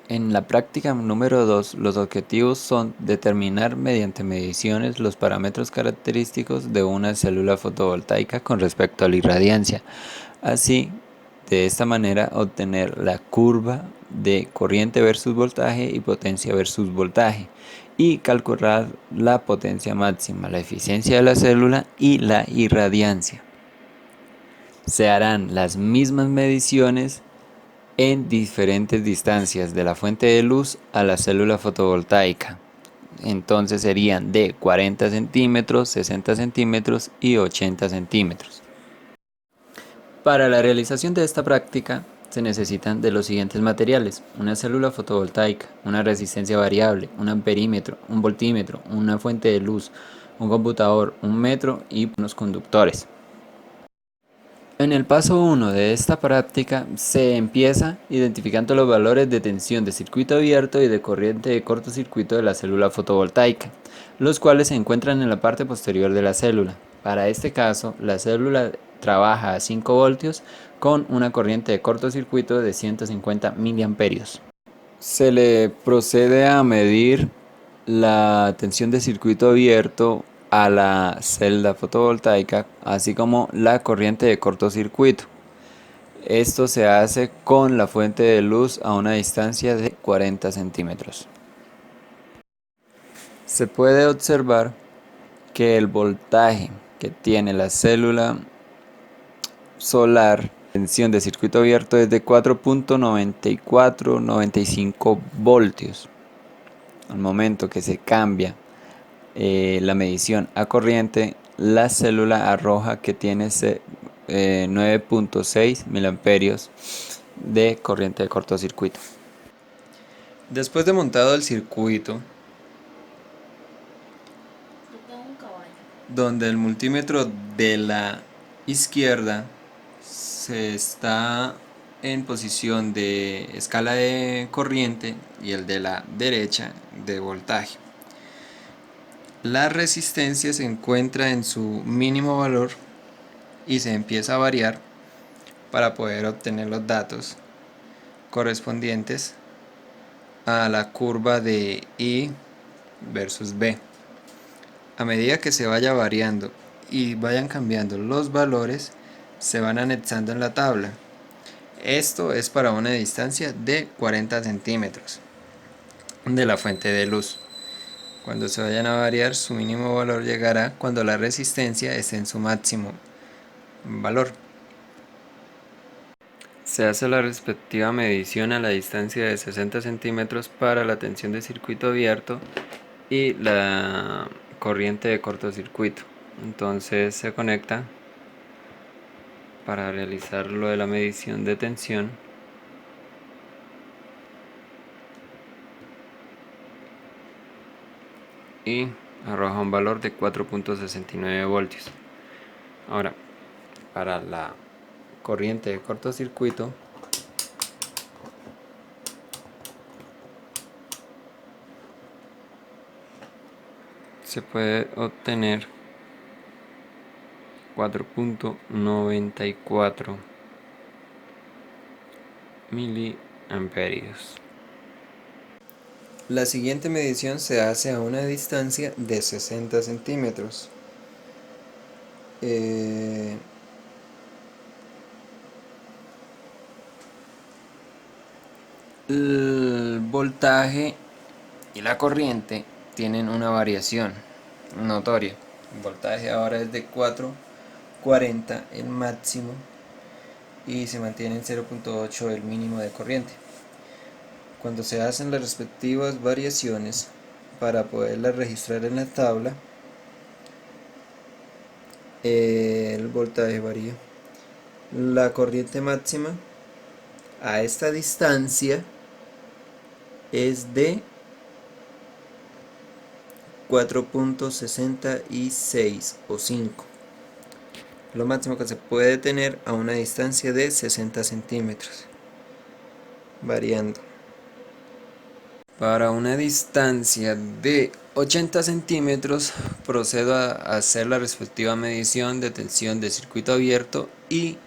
En la práctica número 2, los objetivos son determinar mediante mediciones los parámetros característicos de una célula fotovoltaica con respecto a la irradiancia. Así, de esta manera, obtener la curva de corriente versus voltaje y potencia versus voltaje y calcular la potencia máxima, la eficiencia de la célula y la irradiancia. Se harán las mismas mediciones en diferentes distancias de la fuente de luz a la célula fotovoltaica. Entonces serían de 40 centímetros, 60 centímetros y 80 centímetros. Para la realización de esta práctica se necesitan de los siguientes materiales: una célula fotovoltaica, una resistencia variable, un amperímetro, un voltímetro, una fuente de luz, un computador, un metro y unos conductores. En el paso 1 de esta práctica se empieza identificando los valores de tensión de circuito abierto y de corriente de cortocircuito de la célula fotovoltaica, los cuales se encuentran en la parte posterior de la célula. Para este caso, la célula trabaja a 5 voltios con una corriente de cortocircuito de 150 miliamperios. Se le procede a medir la tensión de circuito abierto a la celda fotovoltaica, así como la corriente de cortocircuito. Esto se hace con la fuente de luz a una distancia de 40 centímetros. Se puede observar que el voltaje que tiene la célula solar, tensión de circuito abierto, es de 4.9495 voltios. Al momento que se cambia la medición a corriente, la célula arroja que tiene 9.6 miliamperios de corriente de cortocircuito. Después de montado el circuito, donde el multímetro de la izquierda se está en posición de escala de corriente y el de la derecha de voltaje, la resistencia se encuentra en su mínimo valor y se empieza a variar para poder obtener los datos correspondientes a la curva de I versus B. A medida que se vaya variando y vayan cambiando los valores, se van anexando en la tabla. Esto es para una distancia de 40 centímetros de la fuente de luz. Cuando se vayan a variar, su mínimo valor llegará cuando la resistencia esté en su máximo valor. Se hace la respectiva medición a la distancia de 60 centímetros para la tensión de circuito abierto y la corriente de cortocircuito. Entonces se conecta para realizar lo de la medición de tensión y arroja un valor de 4.69 voltios. Ahora, para la corriente de cortocircuito, se puede obtener 4.94 miliamperios. La siguiente medición se hace a una distancia de 60 centímetros. El voltaje y la corriente tienen una variación notoria. El voltaje ahora es de 440 el máximo y se mantiene en 0.8 el mínimo de corriente. Cuando se hacen las respectivas variaciones para poderlas registrar en la tabla, el voltaje varía. La corriente máxima a esta distancia es de 4.66 o 5. Lo máximo que se puede tener a una distancia de 60 centímetros, variando. Para una distancia de 80 centímetros procedo a hacer la respectiva medición de tensión de circuito abierto y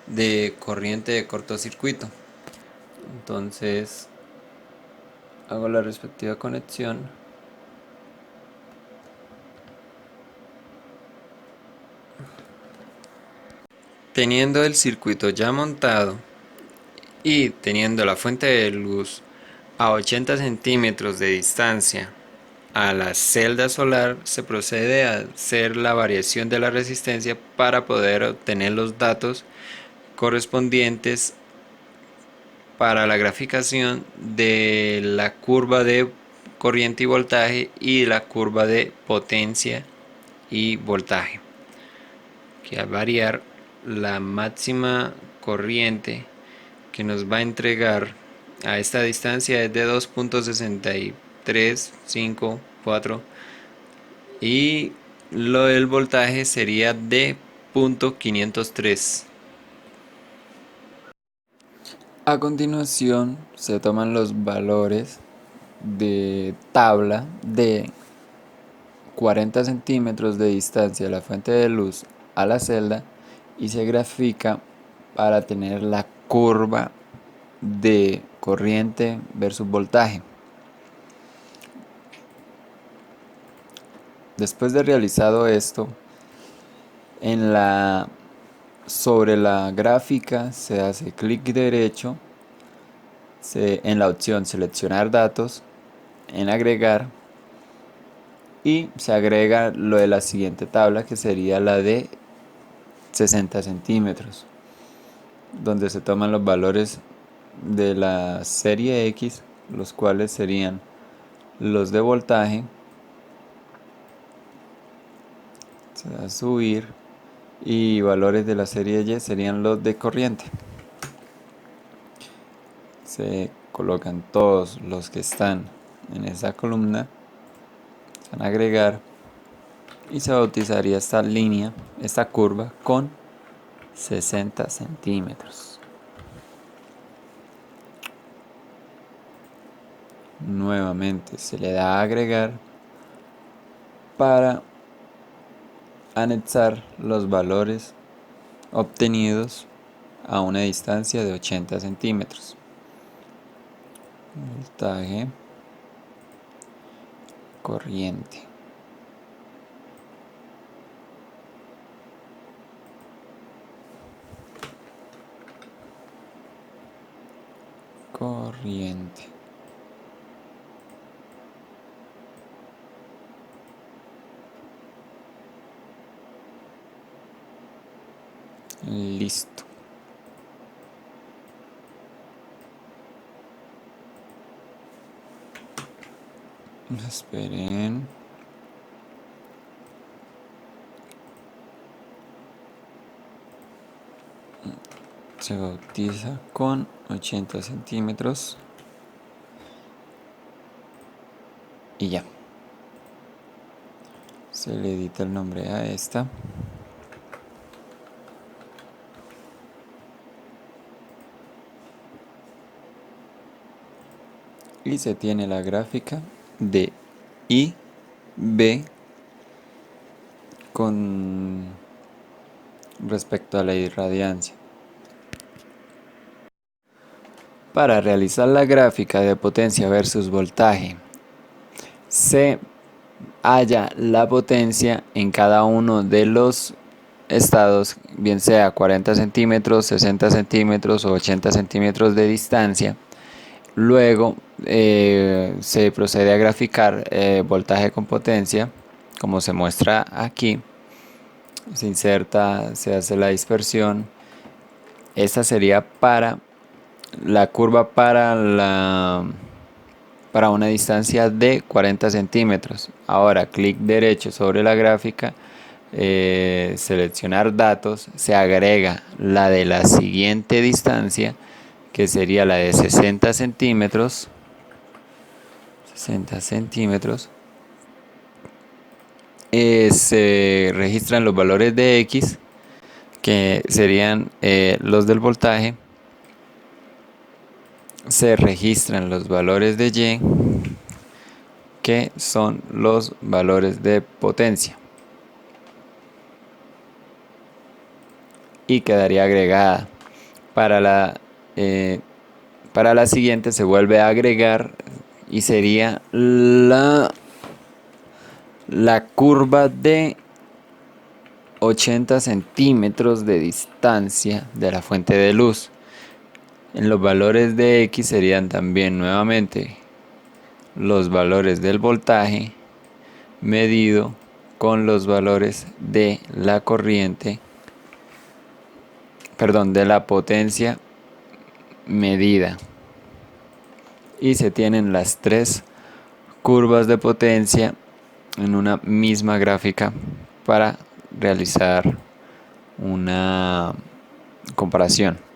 de corriente de cortocircuito. Entonces Hago la respectiva conexión. Teniendo el circuito ya montado y teniendo la fuente de luz a 80 centímetros de distancia a la celda solar, se procede a hacer la variación de la resistencia para poder obtener los datos correspondientes para la graficación de la curva de corriente y voltaje y la curva de potencia y voltaje, que al variar la máxima corriente que nos va a entregar a esta distancia es de 2.6354 y lo del voltaje sería de 0.503. A continuación se toman los valores de tabla de 40 centímetros de distancia de la fuente de luz a la celda y se grafica para tener la curva de corriente versus voltaje. Después de realizado esto, sobre la gráfica se hace clic derecho en la opción seleccionar datos, en agregar, y se agrega lo de la siguiente tabla, que sería la de 60 centímetros, donde se toman los valores de la serie X, los cuales serían los de voltaje. Se va a subir, y valores de la serie Y serían los de corriente. Se colocan todos los que están en esa columna, se van a agregar y se bautizaría esta línea, esta curva, con 60 centímetros. Nuevamente se le da a agregar para anexar los valores obtenidos a una distancia de 80 centímetros. Voltaje, corriente. Corriente. Listo. Esperen. Se bautiza con 80 centímetros. Y ya. Se le edita el nombre a esta. Y se tiene la gráfica de I, B con respecto a la irradiancia. Para realizar la gráfica de potencia versus voltaje, se halla la potencia en cada uno de los estados, bien sea 40 centímetros, 60 centímetros o 80 centímetros de distancia. Luego se procede a graficar voltaje con potencia, como se muestra aquí. Se inserta, se hace la dispersión. Esta sería para la curva para una distancia de 40 centímetros. Ahora, clic derecho sobre la gráfica, seleccionar datos, se agrega la de la siguiente distancia, que sería la de 60 centímetros. 60 centímetros. Se registran los valores de X, que serían los del voltaje. Se registran los valores de Y, que son los valores de potencia. Y quedaría agregada. Para la siguiente se vuelve a agregar y sería la curva de 80 centímetros de distancia de la fuente de luz. En los valores de X serían también nuevamente los valores del voltaje medido con los valores de la corriente, de la potencia medida. Y se tienen las tres curvas de potencia en una misma gráfica para realizar una comparación.